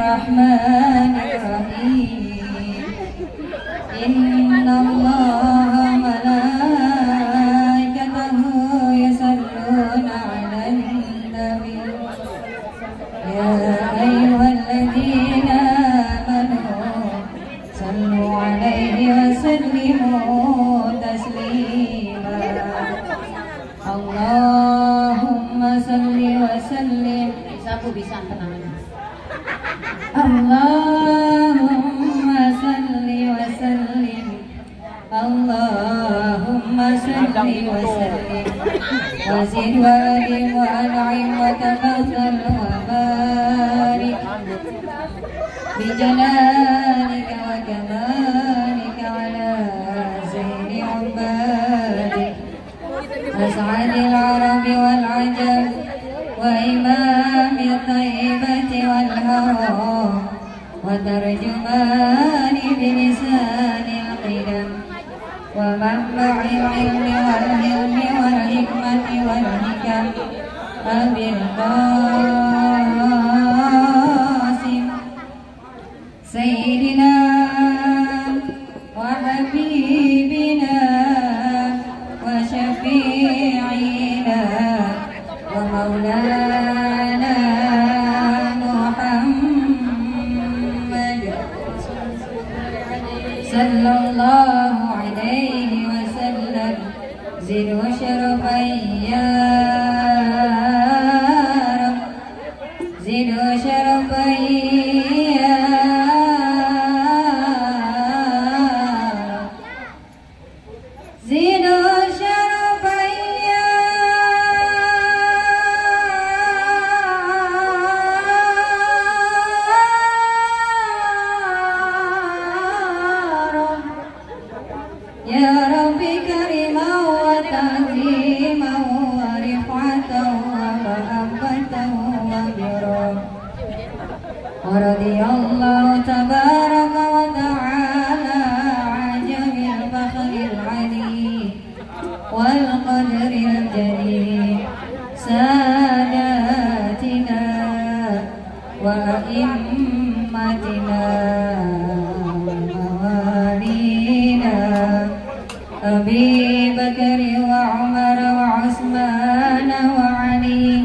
Bismillahirrahmanirrahim. Innallaha malaikatahu yusalluna 'alan nabi. Ya ayyuhalladzina amanu sallu 'alaihi wa sallimu taslima. Allahumma salli wa sallim. Bisa tenang. Allahumma salli wa sallim. Allahumma salli wa sallim. Wa zid wa adim wa an'im wa tafaddal wa barik bi jalalika wa kamalika ala sayyidi ubadik as'adil arabi wal ajam wa imami taibati wal haram wa tarjumani bilisanil qidam wa manba'il ilmi wal hilmi wal hikmati wal hikam abil qasim sayyidina wa habibina wa syafi'ina wa maulana Muhammad sallallahu alaihi wasallam. Zid wa syarafan ya Rabb, zid wa syarafan ya Rabb, zid wa syarafan ya Ya Rabbi karimah wa ta'zimah wa rif'atah wa mahabbatah wa birah. Wa radiyallahu tabaraka wa ta'ala ajamil bakhril ali wal qadril jalil sadatina wa a'immatina Abi Bakr wa Umar wa Utsman wa Ali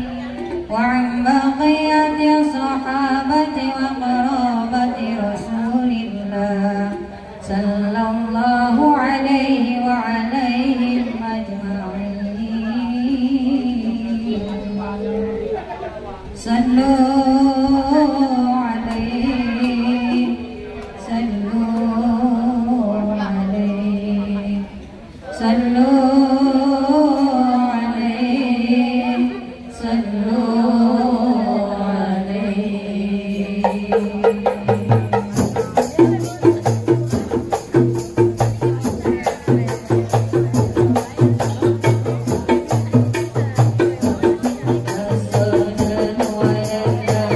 wa an baqiyati sahabati wa qarabati Rasulillah sallallahu alaihi wa alaihim ajma'in. Sallu alaihi, sallu alaihi, sallu alaihi, sallu alaihi. As-salatu ala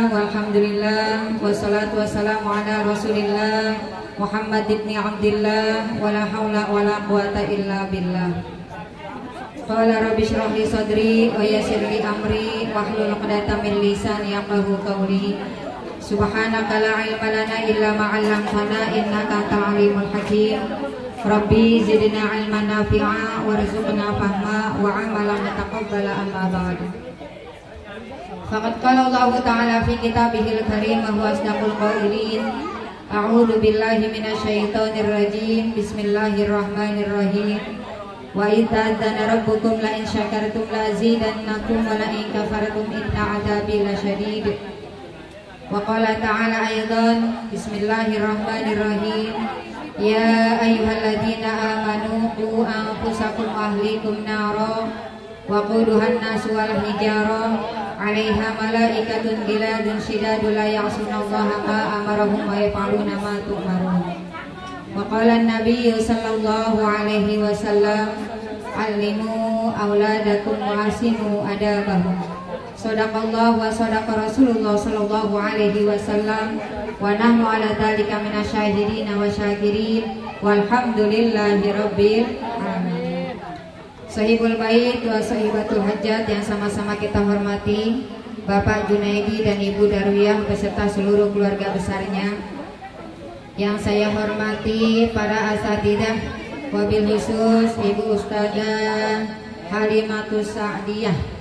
Bismillah, walhamdulillah, wassalatu wassalamu ala rasulillah Muhammad ibn Abdillah, wala hawla wala quwata illa billah. Qala rabbi shrah li sadri wa yassir li amri wahlul 'uqdatam min lisani yafqahu qawli. Subhanaka la ilma lana illa ma 'allamtana innaka antal alimul hakim. Rabbi zidna ilman nafi'a warzuqna fahma wa 'amalan mutaqabbala amma ba'du. Faqad qala Allah Ta'ala fi kitabihil karim wa huwa asdaqul qailin. A'udzu billahi minasyaitonir rajim. Bismillahirrahmanirrahim. Wa idza'ana rabbukum la in syakartum la azidannakum wa la in kafartum inna 'adzabi lasyadid. Wa qala ta'ala aidan bismillahirrahmanirrahim. Ya ayyuhalladzina amanu qu anfusakum wa ahlikum nara wa quduhan nasu wal hijarah 'alaiha malaikatun giladun shidadun la ya'sunallaha ma amarahum wa yaf'aluna ma tu'marun. Wa qala an-nabiyyu sallallahu alaihi wasallam allimu auladakum wa ahsinu adabahum. Shadaqallahu wa shadaqa Rasulullah sallallahu alaihi wasallam wa nahnu ala dzalika minasyahidin wa syakirin walhamdulillahi rabbil alamin. Sahibul bait wa sahibatul hajat yang sama-sama kita hormati, Bapak Junaidi dan Ibu Darwiyah beserta seluruh keluarga besarnya. Yang saya hormati para asatidzah, wabil khusus Ibu Ustadzah Halimatus Sa'diyah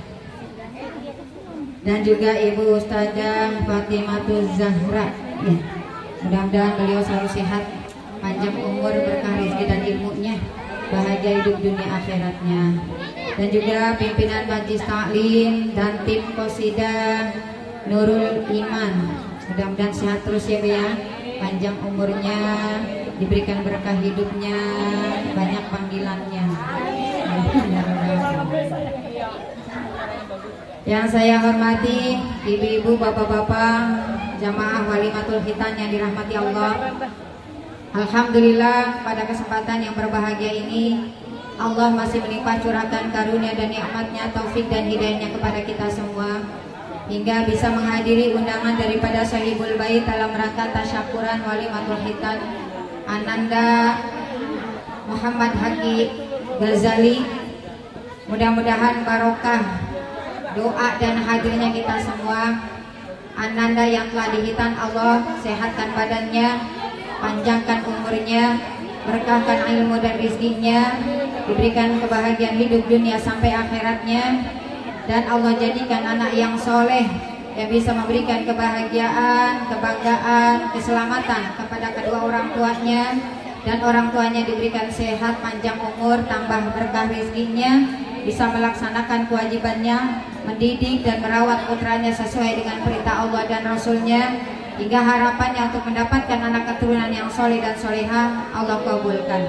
dan juga Ibu Ustadzah Fatimatus Zahra. Ya, mudah-mudahan beliau selalu sehat, panjang umur, berkah rezeki dan ilmunya, bahagia hidup dunia akhiratnya. Dan juga pimpinan Majlis Ta'lim dan tim Qosidah Nurul Iman, mudah-mudahan sehat terus ya Bu ya, panjang umurnya, diberikan berkah hidupnya, banyak panggilannya. Yang saya hormati ibu-ibu, bapak-bapak, jamaah walimatul khitan yang dirahmati Allah. Alhamdulillah pada kesempatan yang berbahagia ini Allah masih melimpah curahkan karunia dan nikmatnya, taufik dan hidayahnya kepada kita semua, hingga bisa menghadiri undangan daripada Sahibul Bait dalam rangka tasyakuran walimatul khitan Ananda Muhammad Haqi Ghazali. Mudah-mudahan barokah doa dan hadirnya kita semua. Ananda yang telah dihitan Allah sehatkan badannya, panjangkan umurnya, berkahkan ilmu dan rizkinya, diberikan kebahagiaan hidup dunia sampai akhiratnya, dan Allah jadikan anak yang soleh yang bisa memberikan kebahagiaan, kebanggaan, keselamatan kepada kedua orang tuanya, dan orang tuanya diberikan sehat, panjang umur, tambah berkah rizkinya, bisa melaksanakan kewajibannya, mendidik dan merawat putranya sesuai dengan perintah Allah dan Rasulnya, hingga harapannya untuk mendapatkan anak keturunan yang soleh dan solehah Allah kabulkan.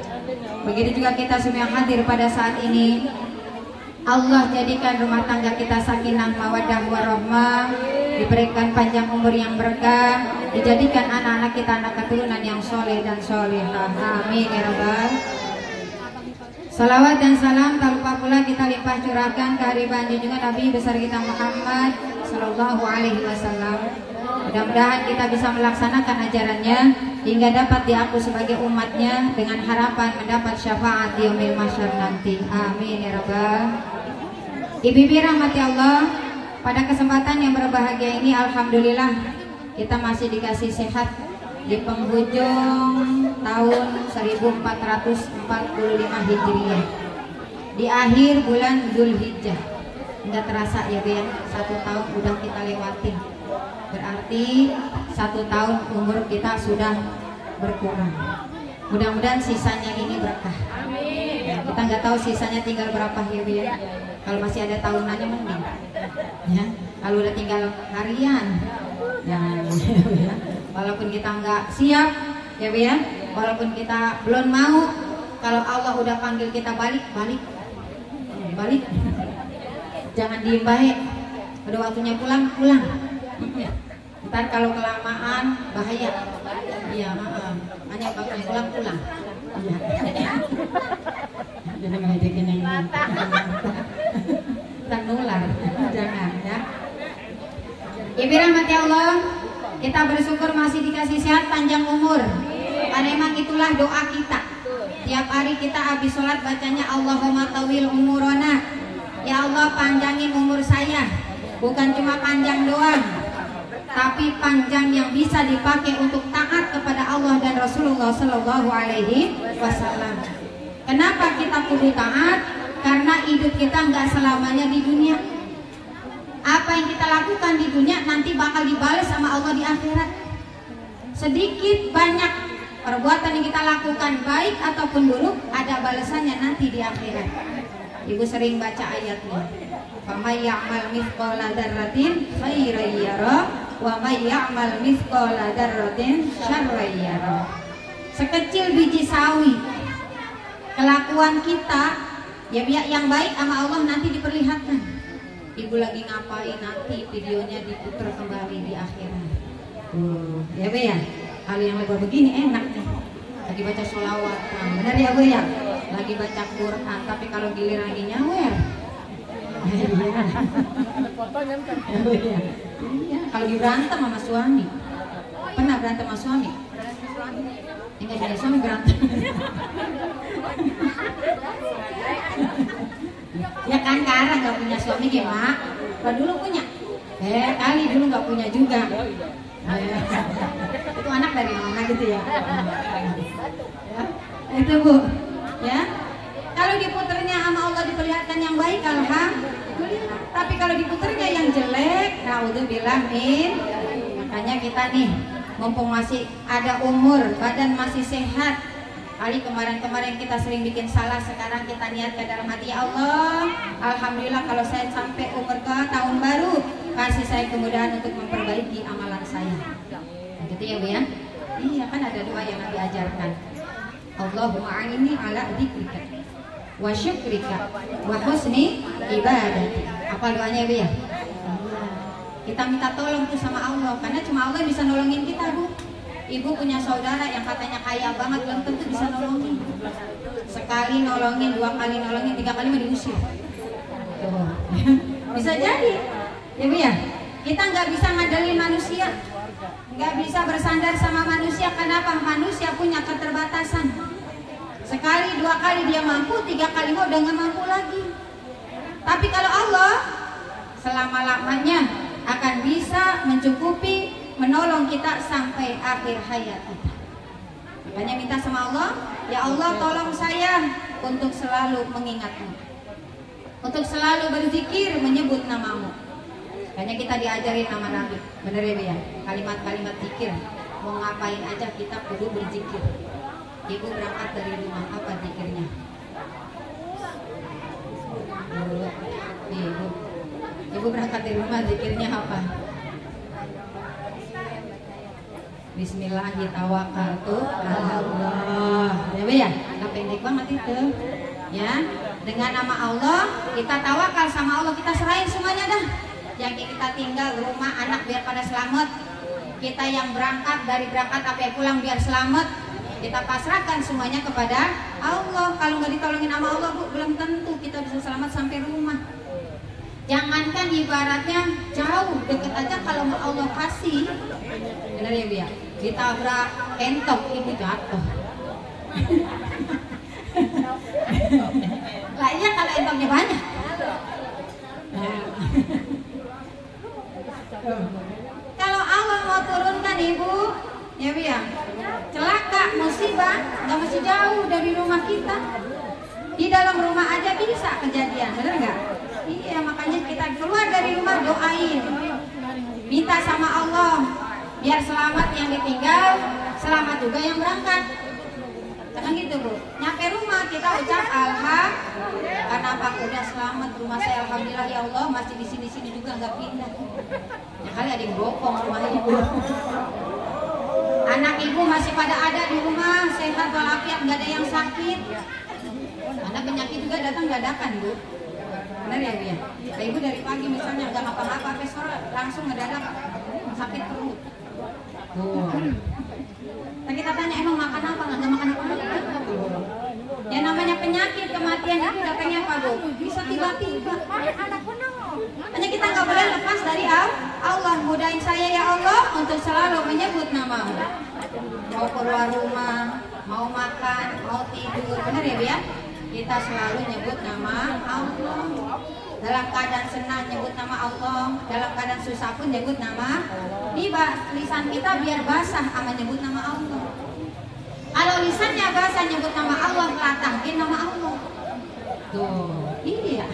Begitu juga kita semua yang hadir pada saat ini, Allah jadikan rumah tangga kita sakinah mawaddah warahmah, diberikan panjang umur yang berkah, dijadikan anak-anak kita anak keturunan yang soleh dan solehah. Amin ya rabbal. Salawat dan salam tak lupa pula kita limpah curahkan kehadiran junjungan Nabi besar kita Muhammad Sallallahu Alaihi Wasallam. Mudah-mudahan kita bisa melaksanakan ajarannya hingga dapat diaku sebagai umatnya dengan harapan mendapat syafaat di yaumil mahsyar nanti. Amin ya rabbal. Ibu-ibu rahmati Allah, pada kesempatan yang berbahagia ini alhamdulillah kita masih dikasih sehat di penghujung tahun 1445 Hijriah, di akhir bulan Dzulhijjah. Enggak terasa ya Bu ya, 1 tahun udah kita lewatin. Berarti 1 tahun umur kita sudah berkurang. Mudah-mudahan sisanya ini berkah. Ya, kita nggak tahu sisanya tinggal berapa ya Bu ya. Kalau masih ada tahunannya mending. Ya, kalau udah tinggal harian, jangan. Ya. Walaupun kita nggak siap ya Bu ya, walaupun kita belum mau, kalau Allah udah panggil kita balik, balik. Jangan diem baik. Udah waktunya pulang, pulang. Ntar kalau kelamaan bahaya. Iya, hanya waktunya pulang, pulang. Iya. Jangan ngeledekin yang ini. Ntar nular, jangan ya. Ibu rahmati Allah, kita bersyukur masih dikasih sehat panjang umur. Karena memang itulah doa kita. Tiap hari kita habis sholat bacanya Allahumma tawil umurona. Ya Allah panjangin umur saya. Bukan cuma panjang doang, tapi panjang yang bisa dipakai untuk taat kepada Allah dan Rasulullah Sallallahu Alaihi Wasallam. Kenapa kita kudu taat? Karena hidup kita nggak selamanya di dunia. Apa yang kita lakukan di dunia nanti bakal dibalas sama Allah di akhirat. Sedikit banyak perbuatan yang kita lakukan baik ataupun buruk ada balasannya nanti di akhirat. Ibu sering baca ayatnya. Faman ya'mal mithqala dzarratin khairan yara wa may ya'mal mithqala dzarratin syarran yara. Sekecil biji sawi kelakuan kita ya yang baik sama Allah nanti diperlihatkan. Ibu lagi ngapain nanti videonya diputar kembali di akhirat. Ya Bu ya. Kalau yang lagi begini enak nih. Lagi baca sholawat, benar ya Bu ya. Lagi baca Quran, tapi kalau giliran lagi nyawer. Iya. Kalau lagi berantem sama suami. Pernah berantem sama suami? Enggak jadi suami berantem. Ya kan Kara nggak punya suami gimana? Kalau dulu punya, kali dulu nggak punya juga. Itu anak dari mana gitu ya? Itu Bu, ya. Kalau diputernya sama Allah diperlihatkan yang baik, alhamdulillah. Tapi kalau diputernya yang jelek, naudzubillah min. Makanya kita nih, mumpung masih ada umur, badan masih sehat. Kali kemarin-kemarin kita sering bikin salah, sekarang kita niatkan dalam hati, ya Allah, alhamdulillah kalau saya sampai umur ke tahun baru, kasih saya kemudahan untuk memperbaiki amalan saya. Gitu ya Bu ya. Iya kan ada doa yang Nabi ajarkan. Allahumma a'inni ala dzikrika wa syukrika wa husni ibadati. Apa doanya Bu ya? Kita minta tolong tuh sama Allah, karena cuma Allah bisa nolongin kita Bu. Ibu punya saudara yang katanya kaya banget, belum tentu bisa nolongin. Sekali nolongin, 2 kali nolongin, 3 kali mah diusir. Tuh. Bisa jadi, ya Bu ya. Kita nggak bisa ngadalin manusia, nggak bisa bersandar sama manusia. Kenapa? Manusia punya keterbatasan. Sekali, 2 kali dia mampu, 3 kali mau udah nggak mampu lagi. Tapi kalau Allah selama-lamanya akan bisa mencukupi, menolong kita sampai akhir hayat kita. Makanya minta sama Allah, ya Allah tolong saya untuk selalu mengingatmu, untuk selalu berzikir menyebut namamu. Makanya kita diajarin nama Nabi, bener ya Bu ya, kalimat-kalimat zikir. Mau ngapain aja kita kudu berzikir. Ibu berangkat dari rumah, apa zikirnya? Ibu berangkat dari rumah, zikirnya apa? Bismillahirrahmanirrahim. Allah. Ya Bu ya, nggak pendek banget itu. Ya, dengan nama Allah kita tawakal sama Allah, kita serahin semuanya dah. Yang kita tinggal rumah, anak biar pada selamat. Kita yang berangkat dari berangkat sampai pulang biar selamat. Kita pasrahkan semuanya kepada Allah. Kalau nggak ditolongin sama Allah Bu, belum tentu kita bisa selamat sampai rumah. Jangankan ibaratnya jauh, deket aja kalau Allah kasih. Benar ya Bu ya? Ditabrak entok, ibu jatuh. Lah iya kalau entoknya banyak. Kalau Allah mau turunkan Ibu, ya Bu ya, celaka, musibah, nggak mesti jauh dari rumah kita. Di dalam rumah aja bisa kejadian, bener nggak? Iya, makanya kita keluar dari rumah doain, minta sama Allah biar selamat yang ditinggal, selamat juga yang berangkat. Karena gitu Bu, nyampe rumah kita ucap alhamdulillah, karena Pak udah selamat, rumah saya alhamdulillah ya Allah, masih di sini juga nggak pindah. Ya kali ada yang bokong rumah Ibu. Anak Ibu masih pada ada di rumah, sehat walafiat, nggak ada yang sakit. Karena penyakit juga datang dadakan Bu. Benar ya Bu ya? Nah, Ibu dari pagi misalnya nggak ngapa-ngapa, sampai sore langsung ngedadak sakit perut. Nah kita tanya emang makan apa? Nggak makan apa-apa. Ya namanya penyakit, kematian itu datangnya apa Bu? Bisa tiba-tiba. Hanya kita nggak boleh lepas dari Allah mudahin saya ya Allah untuk selalu menyebut namamu. Mau keluar rumah, mau makan, mau tidur, benar ya Bu ya? Kita selalu nyebut nama Allah. Dalam keadaan senang nyebut nama Allah, dalam keadaan susah pun nyebut nama. Di lisan kita biar basah sama nyebut nama Allah. Kalau lisannya basah nyebut nama Allah, latahkin nama Allah. Tuh, iya.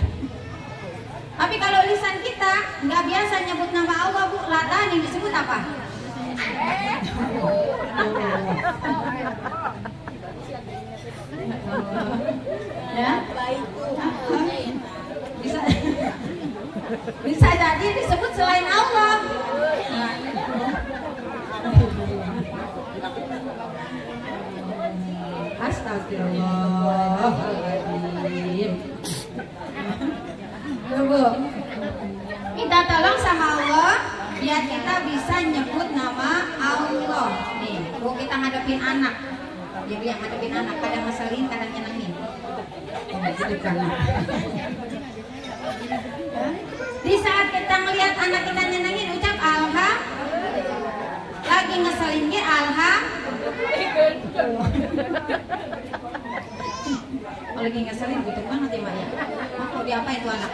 Tapi kalau lisan kita nggak biasa nyebut nama Allah, Bu, latahan yang disebut apa? Ya? Bisa jadi disebut selain Allah. Astagfirullahaladzim. Bu, minta tolong sama Allah biar kita bisa nyebut nama Allah. Nih, Bu, kita ngadepin anak. Jadi yang ngadepin anak kadang ngeselin, kadang nyenengin. Gitu kan. Di saat kita ngelihat anak kita nyenengin, ucap alhamdulillah. Lagi ngeselin ge alhamdulillah. Kalau lagi ngeselin butuh banget ya Maya. Mau diapain tuh anak?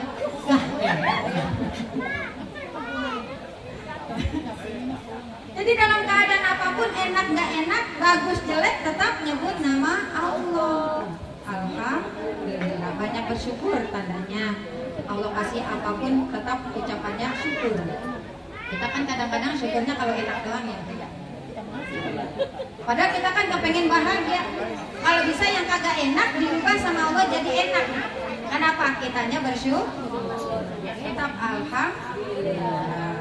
Nah. Jadi dalam keadaan apapun, enak nggak enak, bagus jelek, tetap nyebut nama Allah. Alhamdulillah, banyak bersyukur tandanya. Allah kasih apapun tetap ucapannya syukur. Kita kan kadang-kadang syukurnya kalau enak doang ya. Padahal kita kan gak pengen bahagia. Kalau bisa yang kagak enak dirubah sama Allah jadi enak. Kenapa? Kitanya bersyukur. Tetap alhamdulillah.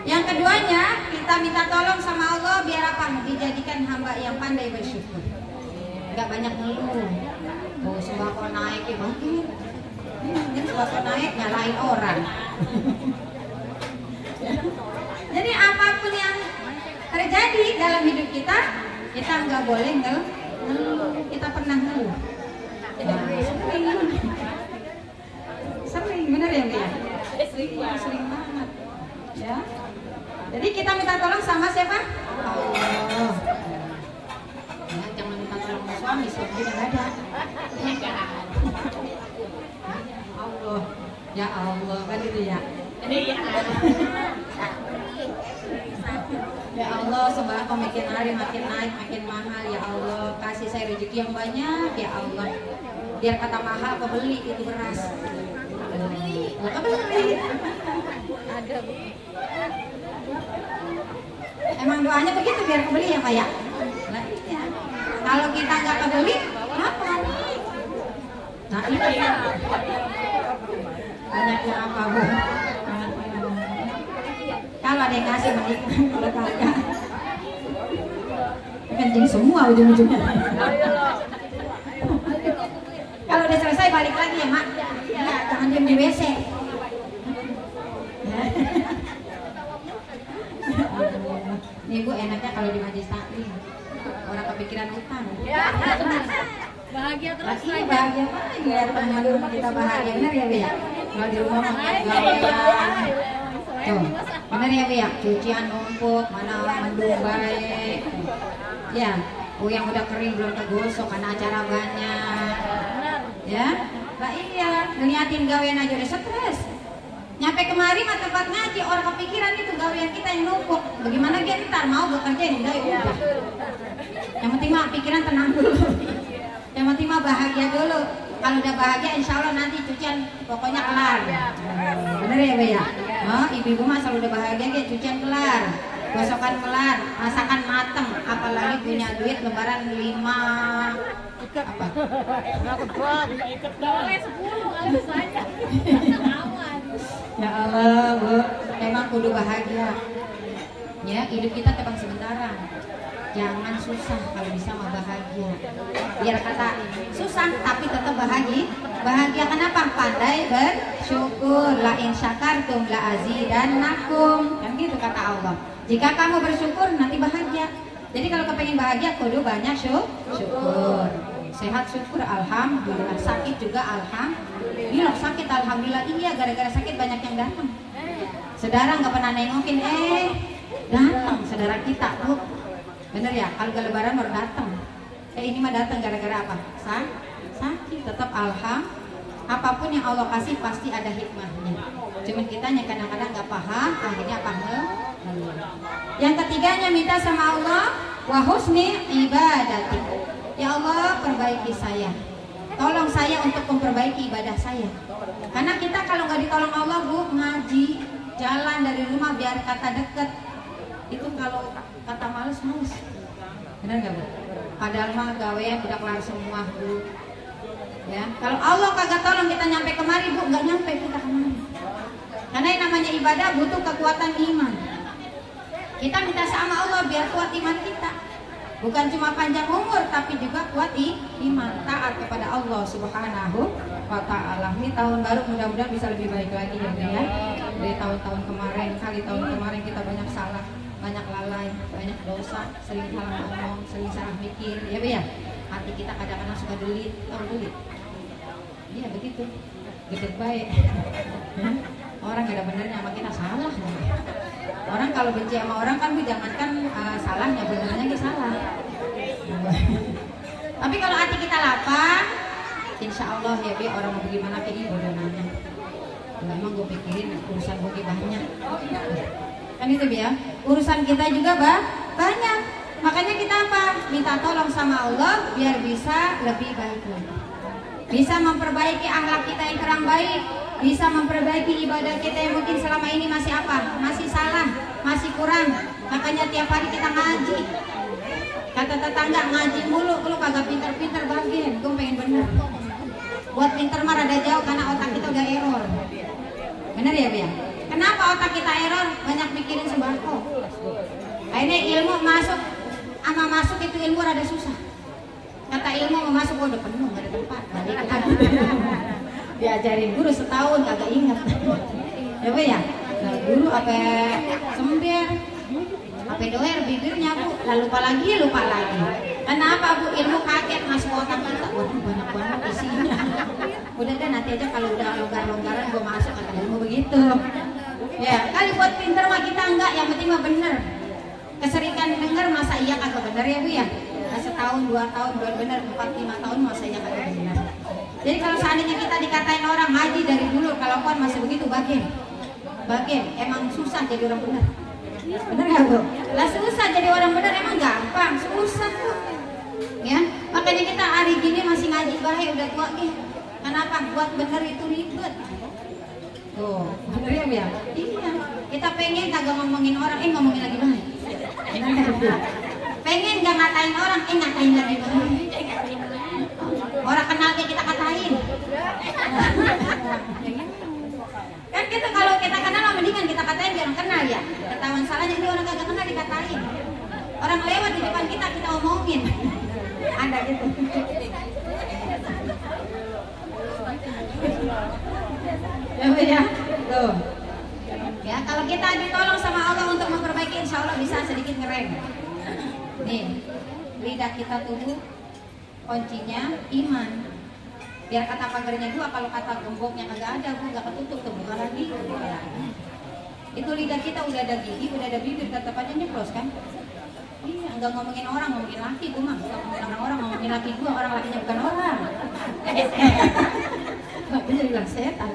Yang keduanya, kita minta tolong sama Allah biar apa? Dijadikan hamba yang pandai bersyukur. Gak banyak ngeluh. Oh, sembako naik ya makin. Ini sembako naik nyalain orang. Jadi apapun yang terjadi dalam hidup kita nggak boleh ngeluh. Kita pernah ngeluh. Sering, bener ya Mbak? Sering banget. Ya. Jadi kita minta tolong sama siapa? Allah. Ya, jangan minta tolong sama suami, suami juga nggak ada. Allah, ya Allah, kan itu ya. Ya Allah, sembako makin hari makin naik, makin mahal ya Allah. Kasih saya rezeki yang banyak ya Allah. Biar kata mahal kebeli itu beras. Kebeli. Ada Bu. Emang doanya begitu biar kebeli ya Pak ya? Nah, iya. Kalau kita nggak kebeli, apa? Nah ini banyak yang apa Bu? Kalau ada yang ngasih mending, kalau kagak kencing semua ujung-ujungnya. Kalau udah selesai balik lagi ya Mak. Ya, jangan diam di WC. Nih Bu, enaknya kalau di majelis taklim orang kepikiran utang. Bahagia terus. Iya, bahagia lagi lihat teman di rumah kita bahagia, benar ya Bu ya? Kalau di rumah makan gawean. Tuh, benar ya Bu ya? Cucian numpuk, mana mendung baik. Ya, yang udah kering belum kegosok karena acara banyak. Ya, Mbak iya, ngeliatin gawean aja udah stres. Nyampe kemari mah tempat ngaji orang kepikiran itu gawean kita yang numpuk. Bagaimana dia ntar mau bekerja enggak ya udah. Yang penting mah pikiran tenang dulu. Yang penting mah bahagia dulu. Kalau udah bahagia insya Allah nanti cucian pokoknya kelar. Bener ya Bu ya? Oh, ibu-ibu mah selalu udah bahagia ya, cucian kelar, gosokan kelar, masakan mateng, apalagi punya duit lebaran 5 apa? Ya Allah Bu, emang kudu bahagia. Ya, hidup kita tebang sementara. Jangan susah, kalau bisa mah bahagia. Biar kata susah tapi tetap bahagia. Bahagia kenapa? Pandai bersyukur. La in syakartum la azidannakum. Kan gitu kata Allah. Jika kamu bersyukur nanti bahagia. Jadi kalau kepengen bahagia kudu banyak syukur. Sehat syukur alhamdulillah. Sakit juga alhamdulillah. Sakit alhamdulillah. Iya, gara-gara sakit banyak yang datang. Saudara nggak pernah nengokin, datang saudara kita Bu. Bener ya, kalau gak lebaran baru datang. Ini mah datang gara-gara apa? Sakit, tetap alhamdulillah. Apapun yang Allah kasih pasti ada hikmahnya. Cuman kitanya kadang-kadang nggak paham, akhirnya paham. Yang ketiganya minta sama Allah, wa husni ibadati. Ya Allah, perbaiki saya. Tolong saya untuk memperbaiki ibadah saya. Karena kita kalau nggak ditolong Allah Bu, ngaji, jalan dari rumah biar kata deket, itu kalau kata males. Benar nggak Bu? Padahal mah gawean udah kelar semua Bu. Ya, kalau Allah kagak tolong kita nyampe kemari Bu, nggak nyampe kita kemari. Karena yang namanya ibadah butuh kekuatan iman. Kita minta sama Allah biar kuat iman kita. Bukan cuma panjang umur, tapi juga kuat iman, taat kepada Allah Subhanahu wa Ta'ala. Ini tahun baru mudah-mudahan bisa lebih baik lagi ya Bu ya. Dari tahun-tahun kemarin, tahun kemarin kita banyak salah, banyak lalai, banyak dosa, sering salah ngomong, sering salah mikir, ya Bu ya. Hati kita kadang-kadang suka delit, delit. Iya begitu, delit baik. Orang gak ada benernya sama kita salah. Orang kalau benci sama orang kan jangankan salahnya, benernya kita salah. Tapi kalau hati kita lapang, insya Allah ya Bi, orang mau bagaimana kayak ibu dan nanya. Memang gue pikirin urusan gue banyak. Kan itu Bi ya, urusan kita juga banyak. Makanya kita apa? Minta tolong sama Allah biar bisa lebih baik lagi. Bisa memperbaiki akhlak kita yang kurang baik, bisa memperbaiki ibadah kita yang mungkin selama ini masih apa? Masih salah, masih kurang. Makanya tiap hari kita ngaji. Kata tetangga, ngaji mulu, lu kagak pinter-pinter bagian, gue pengen bener. Buat pinter mah rada jauh karena otak kita udah error. Bener ya Bia? Kenapa otak kita error? Banyak mikirin sembako. Akhirnya ilmu masuk itu ilmu rada susah. Kata ilmu mau masuk, udah penuh, gak ada tempat. Balik lagi. Diajarin guru setahun kagak ingat. Ya Bu ya? Nah, guru apa sember, apa doer bibirnya Bu, lalu lupa lagi. Kenapa Bu? Ilmu kaget masuk otak kita. Waduh banyak banget isinya. Udah deh nanti aja kalau udah longgar-longgaran gue masuk kata ilmu begitu. Ya kali buat pinter mah kita enggak, yang penting mah bener. Keseringan denger masa iya kagak bener ya Bu ya? Setahun, 2 tahun, baru bener, 4-5 tahun masa iya kagak bener. Jadi kalau seandainya kita dikatain orang ngaji dari dulu, kalaupun masih begitu bagian, emang susah jadi orang bener. Bener ya Bu? Lah susah jadi orang bener, emang gampang, susah tuh. Ya, makanya kita hari gini masih ngaji bahe, udah tua nih. Kenapa? Buat bener itu ribet. Tuh, bener ya Bu ya? Iya. Kita pengen kagak ngomongin orang, ngomongin lagi bahe. Pengen gak ngatain orang, ngatain lagi bahe. Orang kenal kayak kita katain. Kan gitu, kalau kita kenal mendingan kita katain biar orang kenal ya. Ketahuan salahnya, ini orang kagak kenal dikatain. Orang lewat di depan kita omongin. Ada gitu. Ya, tuh. Ya, kalau kita ditolong sama Allah untuk memperbaiki, insya Allah bisa sedikit ngerem. Nih, lidah kita tubuh, kuncinya iman. Biar kata pagarnya 2, kalau kata gemboknya kagak ada Bu, gak ketutup tuh, buka lagi. Itu lidah kita udah ada gigi, udah ada bibir, tetap aja nyeplos kan? Iya, enggak ngomongin orang, ngomongin laki gue mah. Ngomongin orang, ngomongin laki gue, orang lakinya bukan orang. Gak bisa bilang setan.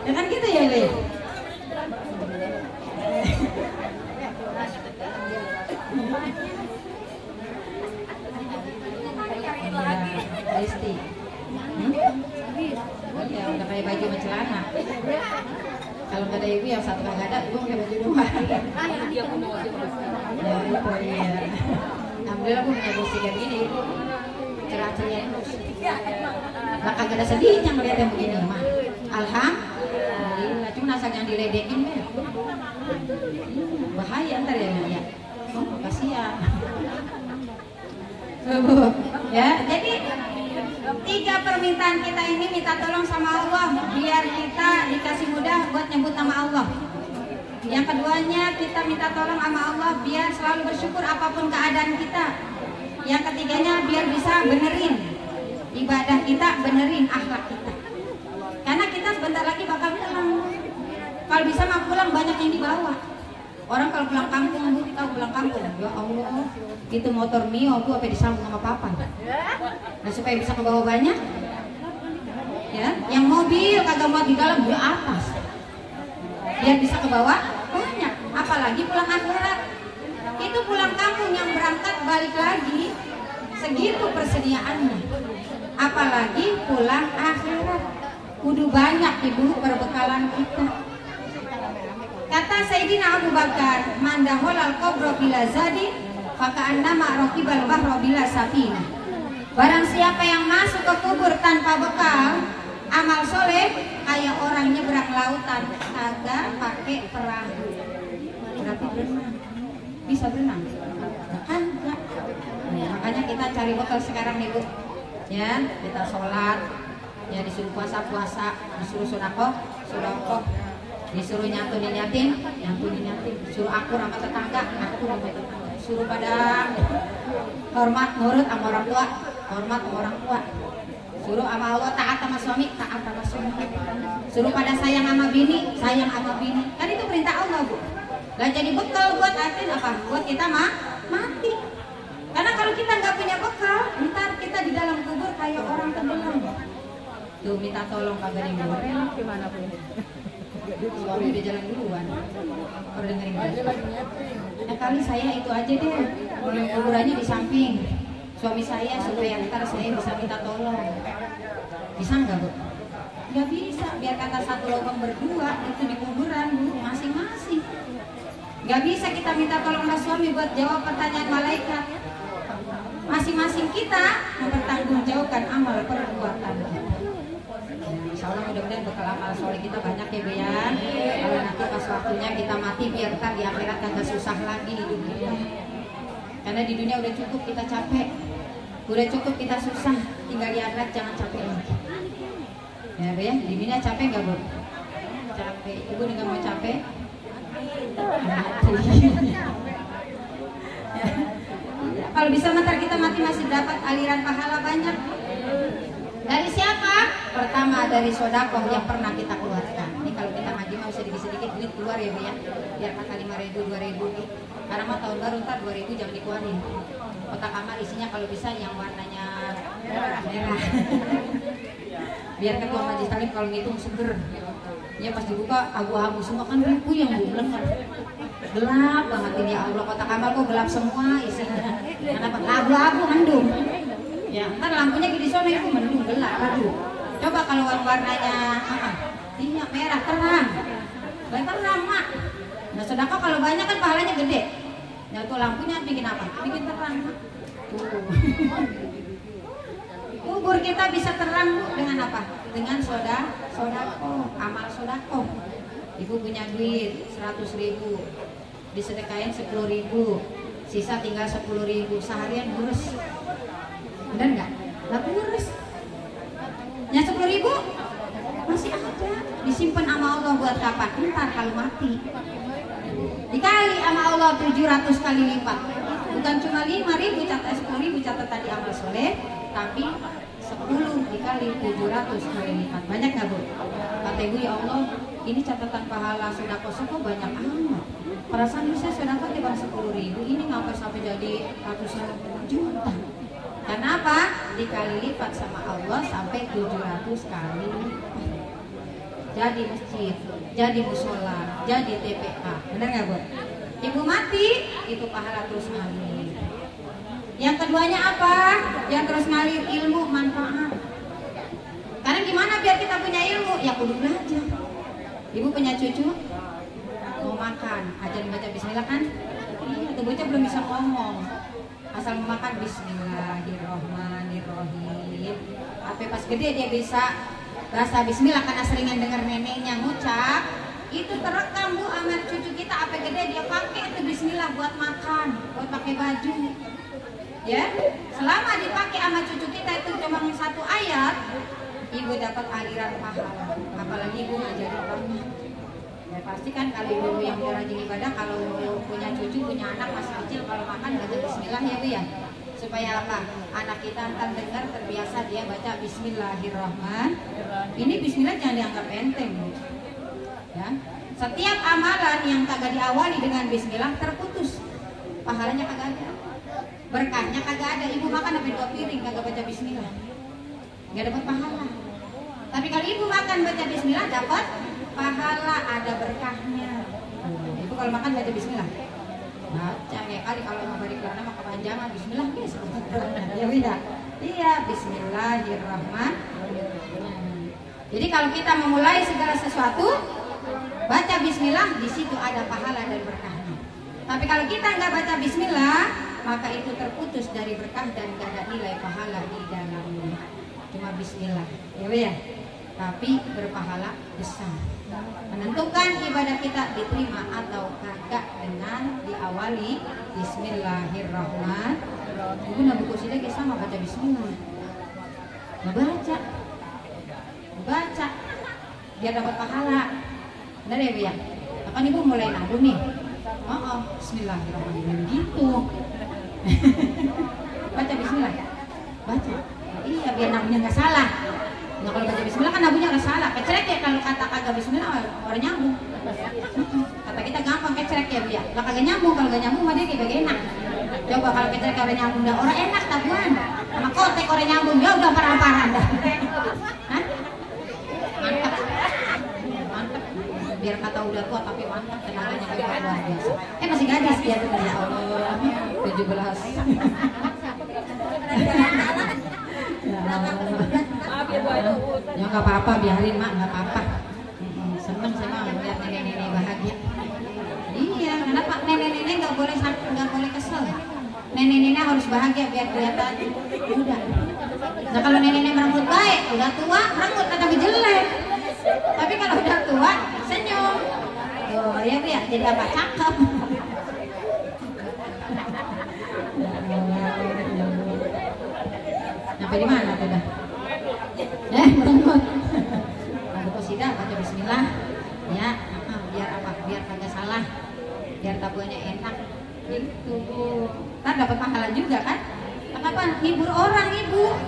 Ya kan gitu ya Le? Listi. Ya udah kayak baju sama celana. Kalau nggak ada ibu yang satu nggak ada, ibu pakai baju 2. Ya itu iya. Alhamdulillah Bu punya bos kayak gini. Cerah-cerah terus. Nah kagak ada sedihnya ngeliat yang begini mah. Alhamdulillah. Cuma asal jangan diledekin ya. Bahaya ntar ya. Oh kasihan. Ya jadi 3 permintaan kita ini minta tolong sama Allah biar kita dikasih mudah buat nyebut nama Allah. Yang keduanya kita minta tolong sama Allah biar selalu bersyukur apapun keadaan kita. Yang ketiganya biar bisa benerin ibadah kita, benerin akhlak kita. Karena kita sebentar lagi Kalau bisa mah pulang banyak yang dibawa. Orang kalau pulang kampung, Bu, tahu pulang kampung, ya Allah, itu motor Mio Bu apa disambung sama papan. Nah supaya bisa ke bawah banyak, ya, yang mobil kagak muat di dalam di atas, biar bisa ke bawah banyak. Apalagi pulang akhirat, itu pulang kampung yang berangkat balik lagi, segitu persediaannya. Apalagi pulang akhirat, kudu banyak Ibu perbekalan kita. Kata Sayyidina Abu Bakar, mandahol al-qabro bila zadi faka'annama raqibal bahra bila safinah. Barang siapa yang masuk ke kubur tanpa bekal amal soleh, kayak orang nyebrang lautan kagak pakai perahu. Berarti berenang. Bisa berenang? Kan enggak. Nah, makanya kita cari bekal sekarang nih Bu. Ya, kita sholat, ya disuruh puasa, disuruh sedekah, disuruh nyantunin, disuruh akur sama tetangga, disuruh pada hormat nurut sama orang tua, suruh sama Allah taat sama suami, suruh pada sayang sama bini, kan itu perintah Allah Bu. Lah jadi bekal buat atin apa? Buat kita mati. Karena kalau kita nggak punya bekal, ntar kita di dalam kubur kayak orang tenggelam. Tuh minta tolong kagak dengerin gimana pun. Suami udah jalan duluan. Baru dengerin. Nah kali saya itu aja deh. Kuburannya di samping suami saya supaya ntar saya bisa minta tolong. Bisa nggak Bu? Nggak bisa. Biar kata satu lubang berdua itu di kuburan Bu masing-masing. Nggak bisa kita minta tolong sama suami buat jawab pertanyaan malaikat. Masing-masing kita mempertanggungjawabkan amal perbuatan kita. Insya Allah mudah-mudahan bekal amal soleh kita banyak ya Bu ya. Kalau nanti pas waktunya kita mati biar ntar di akhirat kagak susah lagi hidup kita. Karena di dunia udah cukup kita capek, udah cukup kita susah, tinggal di akhirat jangan capek lagi. Ya Bu ya, di dunia capek nggak Bu? Capek. Ibu nggak mau capek? Ya. Kalau bisa ntar kita mati masih dapat aliran pahala banyak. Dari siapa? Pertama dari sodakoh yang pernah kita keluarkan. Ini kalau kita ngaji mah usah sedikit-sedikit duit keluar ya Bu ya. Biar kata 5.000, 2.000 nih. Karena mau tahun baru ntar 2.000 jangan dikeluarin. Kotak amal isinya kalau bisa yang warnanya merah. Biar ketua majelis taklim kalau ngitung seger. Ya pas dibuka abu-abu semua kan ribu yang bulan kan. Gelap banget ini ya Allah, kotak amal kok gelap semua isinya. Kenapa? Abu-abu mendung. Ya, ntar lampunya di sana itu mendung gelap. Aduh. Coba kalau warnanya iya merah terang. Terang mak. Nah sedekah kalau banyak kan pahalanya gede. Nah tuh lampunya bikin apa? Bikin terang. Kubur kita bisa terang dengan apa? Dengan sodako, amal sodako. Ibu punya duit 100.000, disedekain 10.000, sisa tinggal 10.000, seharian gurus. Bener nggak? Nggak gurus. Yang 10.000 masih ada, disimpan sama Allah buat kapan? Ntar kalau mati. Dikali sama Allah 700 kali lipat. Bukan cuma 5.000 catat 10.000 catat tadi amal soleh, tapi 10 dikali 700 kali lipat. Banyak nggak Bu? Kata Ibu, ya Allah, ini catatan pahala sedekah kok banyak amat. Perasaan saya sedekah tiba 10.000, ini ngapa sampai jadi ratusan juta? Kenapa? Dikali lipat sama Allah sampai 700 kali lipat. Jadi masjid, jadi musola, jadi TPA. Benar nggak Bu? Ibu mati, itu pahala terus ngalir. Yang keduanya apa? Yang terus ngalir ilmu manfaat. Karena gimana biar kita punya ilmu? Ya kudu belajar. Ibu punya cucu, mau makan, ajar baca bismillah kan? Iya, tuh bocah belum bisa ngomong. Asal mau makan bismillahirrohmanirrohim. Tapi pas gede dia bisa bahasa bismillah karena seringan dengar neneknya ngucap. Itu terekam Bu sama cucu kita, apa gede dia pakai itu bismillah buat makan, buat pakai baju. Ya, selama dipakai sama cucu kita itu cuma satu ayat, ibu dapat aliran pahala. Apalagi ibu ngajarin banyak. Ya pasti kan kalau ibu yang rajin ibadah, kalau punya cucu, punya anak masih kecil, kalau makan baca bismillah ya Bu ya. Supaya apa? Anak kita ntar dengar terbiasa dia baca bismillahirrahmanirrahim. Ini bismillah jangan dianggap enteng Bu. Ya, Setiap amalan yang kagak diawali dengan bismillah terputus. Pahalanya kagak ada. Berkahnya kagak ada. Ibu makan sampai 2 piring kagak baca bismillah, nggak dapat pahala. Tapi kalau ibu makan baca bismillah dapat pahala, ada berkahnya. Ibu kalau makan baca bismillah, baca ya kali kalau mau balik kelana maka kepanjangan bismillah guys. Ya beda. Iya, bismillahirrahmanirrahim. Jadi kalau kita memulai segala sesuatu baca bismillah, di situ ada pahala dan berkahnya. Tapi kalau kita nggak baca bismillah, maka itu terputus dari berkah dan gak ada nilai pahala di dalamnya. Cuma bismillah, ya. Tapi berpahala besar. Menentukan ibadah kita diterima atau kagak dengan diawali bismillahirrahmanirrahim. Ibu nabi qasidah kayak sama baca bismillah. Baca biar dapat pahala. Benar ya, Bu ya? Kan ibu mulai nabung nih. Bismillahirrahmanirrahim gitu. Baca bismillah. Baca. Iya, biar nabungnya nggak salah. Nah kalau baca bismillah kan nabungnya nggak salah. Kecerek ya kalau kata kagak bismillah orang nyambung. Kata kita gampang kecerek ya, Bu ya. Kalau kagak nyambung, kalau nggak nyambung mah dia kayak enak. Coba kalau kecerek orang nyambung dah orang enak tabuhan. Sama kotek orang nyambung ya udah parah-parah dah. Hah? Mantap. Biar kata udah tua tapi mantap, tenaganya kayak luar biasa. Masih gadis dia tuh ya Allah. 17. Ya nggak apa-apa, biarin mak, nggak apa-apa. Seneng sih mak melihat nenek-nenek bahagia. Iya, kenapa nenek-nenek nggak boleh kesel? Nenek-nenek harus bahagia biar kelihatan muda. Nah kalau nenek-nenek merambut baik, udah tua rambut tapi jelek. Tapi kalau udah tua senyum. Oh ya Bu ya, jadi apa cakep. Sampai di mana tuh dah? Tunggu. Nabi qasidah baca bismillah. Ya, biar apa? Biar kagak salah. Biar tabuhannya enak. Gitu Bu. Ntar dapat pahala juga kan? Kenapa? Hibur orang ibu.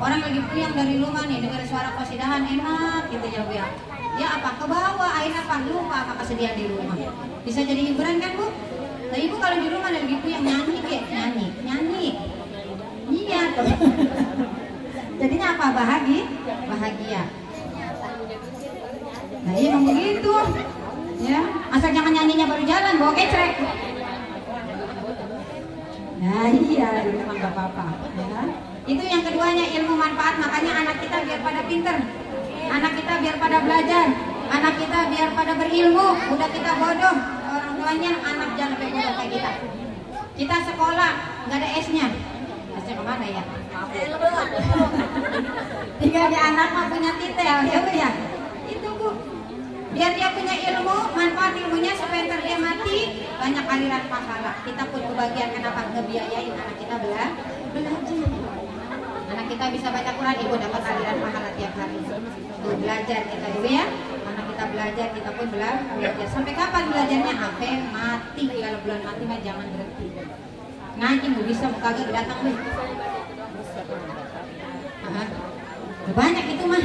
Orang lagi pulang dari rumah nih, dengar suara qasidahan enak gitu ya Bu ya. Ya apa? Ke bawah, akhirnya apa? Lupa apa kesedihan di rumah. Bisa jadi hiburan kan Bu? Nah ibu kalau di rumah lagi pulang nyanyi kayak nyanyi. Iya tuh. Jadinya apa? Bahagia. Nah iya memang begitu. Ya, asal jangan nyanyinya baru jalan, bawa kecrek. Nah iya, memang gak apa-apa. Ya. Itu yang keduanya ilmu manfaat, makanya anak kita biar pada pinter, anak kita biar pada belajar, anak kita biar pada berilmu. Udah kita bodoh, orang tuanya anak jangan sampai bodoh kayak kita. Kita sekolah nggak ada S-nya, S-nya kemana ya? Tinggal di anak mah punya titel, ya Bu ya. Itu Bu, biar dia punya ilmu, manfaat ilmunya supaya ntar dia mati banyak aliran pahala. Kita pun kebagian kenapa ngebiayain anak kita belajar. Anak kita bisa baca Quran, ibu dapat aliran pahala tiap hari. Tuh belajar kita dulu ya. Anak kita belajar, kita pun belajar. Sampai kapan belajarnya? Sampai mati. Kalau bulan mati mah jangan berhenti. Ngaji nggak bisa, mau kagak datang deh. Banyak itu mah.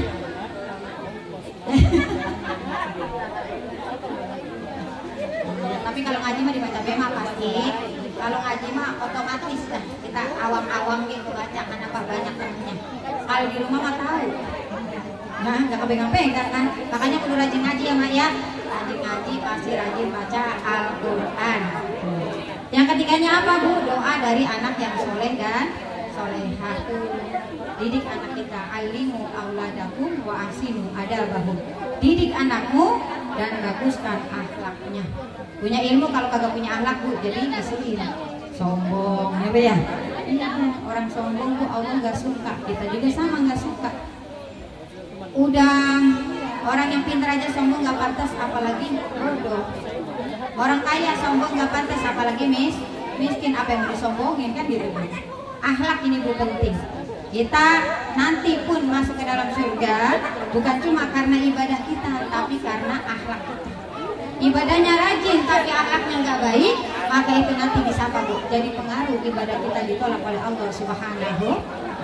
Tapi kalau ngaji mah dibaca bema pasti. Kalau ngaji mah otomatis dah kita awam-awam gitu baca kenapa banyak temennya. Kalau di rumah mah tahu. Nah, nggak kepegang-pegang kan. Makanya perlu rajin ngaji ya Mak ya. Rajin ngaji pasti rajin baca Al-Quran. Yang ketiganya apa Bu? Doa dari anak yang soleh dan solehah. Didik anak kita, alimu auladakum wa ahsinu adabahum. Didik anakmu dan baguskan akhlaknya. Punya ilmu kalau kagak punya akhlak Bu, jadi ngeselin, sombong ya Bu ya. Iya, orang sombong Bu Allah nggak suka, kita juga sama nggak suka. Udah orang yang pintar aja sombong nggak pantas, apalagi bodoh. Orang kaya sombong nggak pantas, apalagi miskin. Apa yang mau disombongin kan gitu Bu. Akhlak ini Bu penting. Kita nanti pun masuk ke dalam surga bukan cuma karena ibadah kita, tapi karena akhlak kita. Ibadahnya rajin tapi akhlaknya nggak baik, maka itu nanti bisa apa Bu? Jadi pengaruh ibadah kita ditolak oleh Allah Subhanahu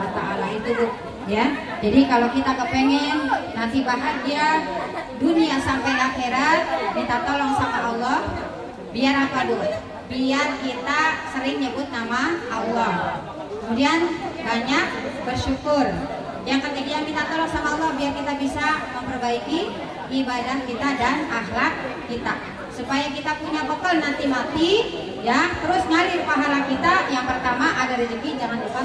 wa Ta'ala itu Bu. Ya, jadi kalau kita kepengen nanti bahagia, dunia sampai akhirat, minta tolong sama Allah. Biar apa Bu? Biar kita sering nyebut nama Allah. Kemudian banyak bersyukur. Yang ketiga minta tolong sama Allah biar kita bisa memperbaiki ibadah kita dan akhlak kita, supaya kita punya bekal nanti mati ya, terus ngalir pahala kita. Yang pertama ada rezeki, jangan lupa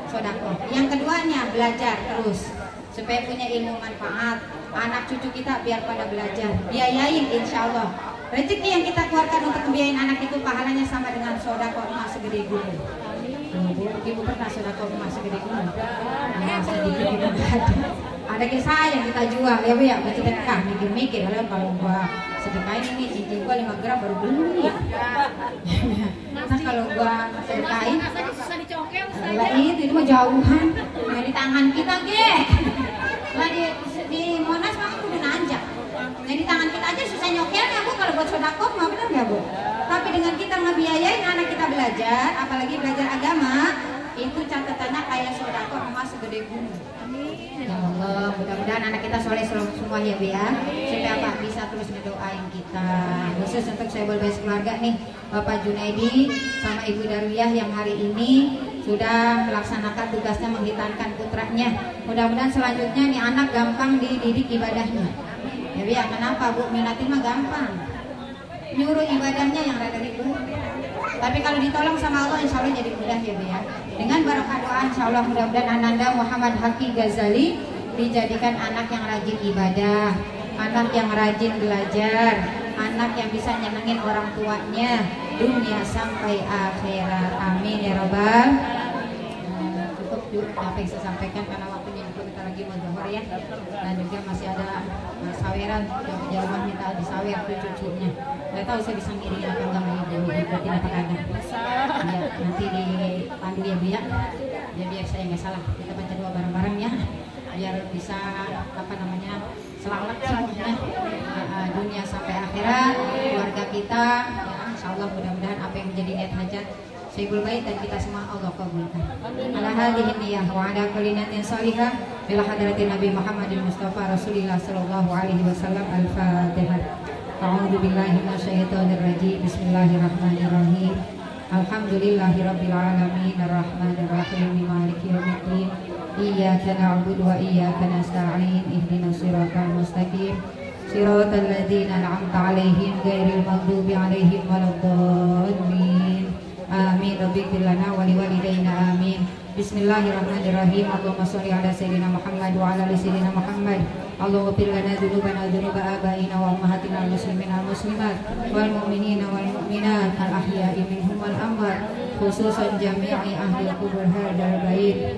sodako. Yang keduanya belajar terus supaya punya ilmu manfaat. Anak cucu kita biar pada belajar, biayain insya Allah. Rezeki yang kita keluarkan untuk membiayain anak itu pahalanya sama dengan sodako emas segede gunung. Ibu pernah sodako emas segede gunung? Nah, sedikit itu ada kisah yang kita jual ya Bu ya, bersedekah, mikir-mikir kalau gua sedekahin ini cincin gua 5 gram baru beli. Nah kalau gua sedekahin lah itu mah jauhan. Nah, di tangan kita ge. Lah di Monas mah kudu nanjak. Nah di tangan kita aja susah nyokelnya Bu kalau buat sedekah mah, benar enggak Bu? Tapi dengan kita ngebiayain anak kita belajar, apalagi belajar agama, itu catatannya kayak sedekah emas segede gunung. Ya Allah, mudah-mudahan anak kita soleh semua ya Bu ya, supaya apa bisa terus ngedoain kita. Khusus untuk saya berbaik keluarga nih, Bapak Junaidi sama Ibu Darwiyah yang hari ini sudah melaksanakan tugasnya menghitankan putranya. Mudah-mudahan selanjutnya nih anak gampang dididik ibadahnya. Ya Bu ya, kenapa Bu? Minatin mah gampang, nyuruh ibadahnya yang rada ribet. Tapi kalau ditolong sama Allah insya Allah jadi mudah ya Bu ya. Dengan barokah doa insya Allah mudah-mudahan Ananda Muhammad Haki Ghazali dijadikan anak yang rajin ibadah, anak yang rajin belajar, anak yang bisa nyenengin orang tuanya dunia sampai akhirat. Amin ya robbal. Cukup apa yang saya sampaikan karena waktunya kita lagi mau zuhur ya. Dan juga masih ada saweran yang jauh minta disawer tuh cucunya. Gak tahu saya bisa ngiring apa enggak mau berarti apa kagak. Ya, nanti dipandu ya Bu ya. Ya biar saya nggak salah. Kita baca doa bareng-bareng ya. Biar bisa apa namanya selamat semuanya dunia sampai akhirat, keluarga kita ya, insya Allah mudah-mudahan apa yang menjadi niat hajat Sayyidul Bait dan kita semua Allah kabulkan. Ala hadhihi niyyah wa ala kulli niyatin shalihah bila hadratin Nabi Muhammadin Mustafa Rasulillah sallallahu alaihi wasallam. Al-Fatihah. A'udzu billahi minasyaitonir rajim. Bismillahirrahmanirrahim. Alhamdulillahirabbil alamin arrahmanir rahim maliki yaumiddin. Iyyaka na'budu wa iyyaka nasta'in. Ihdinas siratal mustaqim. Siratal ladzina an'amta 'alaihim ghairil maghdubi 'alaihim waladdallin. Amin. Rabbighfir lana wa liwalidayna amin. Bismillahirrahmanirrahim. Allahumma sholli ala sayyidina Muhammad wa ala ali sayyidina Muhammad. Allahumma ighfir lana dzunubana wa dzunuba abaina wa ummahatina wal muslimina wal muslimat wal mu'minina wal mu'minat al ahya'i minhum wal amwat, khususan jami'i ahli kubur hadzal bait.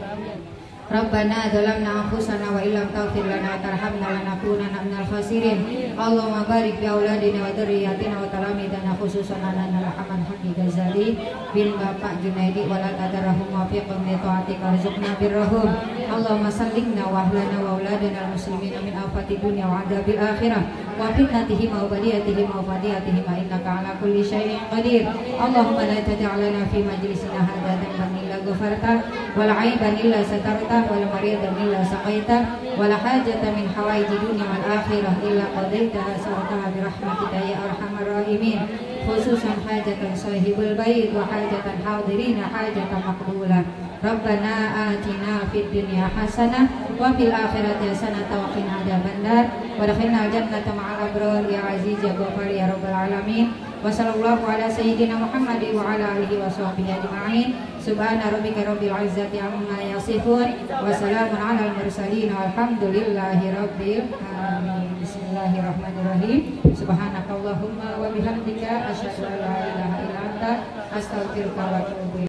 Rabbana zalamna anfusana wa illam taghfir lana wa tarhamna lanakunanna minal khasirin. Allahumma barik fi auladina wa dzurriyyatina wa talamidana khususan anana Muhammad Haki Ghazali bil Bapak Junaidi wa la tadarahum wa fi qamni ta'atika warzuqna birrahum. Allahumma sallimna wa ahlana wa auladana al-muslimina min afati dunya wa adabil akhirah wa fitnatihim wa baliyatihim wa fadiyatihim innaka ala kulli syai'in qadir. Allahumma la taj'alna fi majlisina hadza dhanban illa ghafarta wal 'aiban illa satarta wal maridan illa saqaita wala hajata min hawaiji dunya wal akhirah illa qadaitaha sartaha bi rahmatika ya arhamar rahimin. Khususan hajatan sahibul bait wa hajatan hadirina hajatan maqbulah. Rabbana atina fid dunya hasanah wa fil akhirati hasanah wa qina adzabannar wa adkhilna jannata ma'al abrar ya aziz ya ghafar ya rabbal alamin. Wa sallallahu ala sayyidina Muhammad wa ala alihi wa sahbihi ajma'in. Subhana rabbika rabbil izzati amma yasifun wa salamun alal mursalin walhamdulillahi rabbil alamin. Bismillahirrahmanirrahim. Subhanakallahumma wa bihamdika asyhadu an la ilaha illa anta astaghfiruka wa atubu ilaik.